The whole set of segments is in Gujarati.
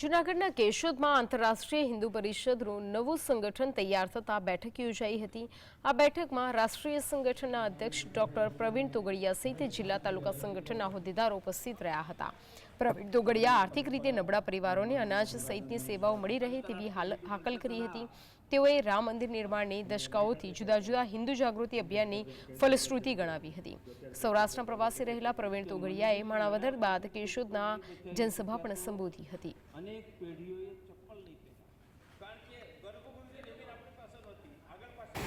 જૂનાગઢના કેશોદમાં આંતરરાષ્ટ્રીય હિન્દુ પરિષદનું નવું સંગઠન તૈયાર થતા બેઠક યોજાઈ હતી। આ બેઠકમાં રાષ્ટ્રીય સંગઠનના અધ્યક્ષ ડોક્ટર પ્રવીણ તોગડિયા સહિત જિલ્લા તાલુકા સંગઠનના હોદ્દેદારો ઉપસ્થિત રહ્યા હતા। પ્રવીણ તોગડિયા આર્થિક રીતે નબળા પરિવારોને અનાજ સહિતની સેવાઓ મળી રહે તેવી હાકલ કરી હતી। તેઓએ રામ મંદિર નિર્માણની દશકાઓથી જુદા જુદા હિન્દુ જાગૃતિ અભિયાનની ફલશ્રુતિ ગણાવી હતી। સૌરાષ્ટ્રના પ્રવાસે રહેલા પ્રવીણ તોગડિયાએ માણાવદર બાદ કેશોદના જનસભા પણ સંબોધી હતી। અનેક પેઢીઓએ ચપ્પલ નહીં પહેર્યા કારણ કે ગર્ભગૃહની જમીન આપણી પાસે નહોતી આગળ પાછળ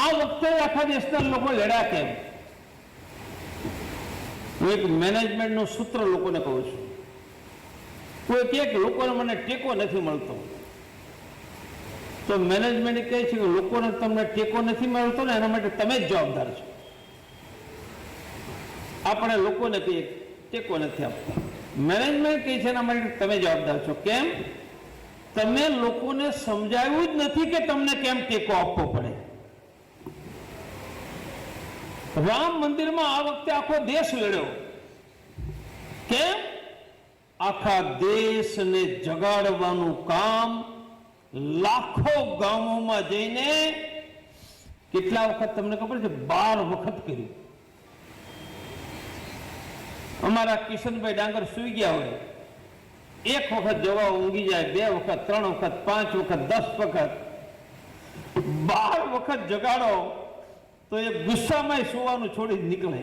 આ વખતે આખા દેશના લોકો લડ્યા કેમ? હું એક મેનેજમેન્ટનું સૂત્ર લોકોને કહું છું। કોઈ કહે કે લોકોને મને ટેકો નથી મળતો તો મેનેજમેન્ટ કહે છે કે લોકોને તમને ટેકો નથી મળતો ને એના માટે તમે જ જવાબદાર છો। આપણે લોકોને કહીએ ટેકો નથી આપતા, મેનેજમેન્ટ કહે છે એના માટે તમે જવાબદાર છો। કેમ? તમે લોકોને સમજાવ્યું જ નથી કે તમને કેમ ટેકો આપવો પડે। રામ મંદિરમાં આ વખતે આખો દેશ લડ્યો। કેમ? આખા દેશને જગાડવાનું કામ લાખો ગામોમાં જઈને કેટલા વખત તમને ખબર છે? 12 વખત કર્યું। અમારા કિશનભાઈ ડાંગર સુઈ ગયા હોય, એક વખત જવા ઊંઘી જાય, 2 વખત, 3 વખત, 5 વખત, 10 વખત, 12 વખત જગાડો તો એ ગુસ્સામાં સુવાનું છોડી નીકળે।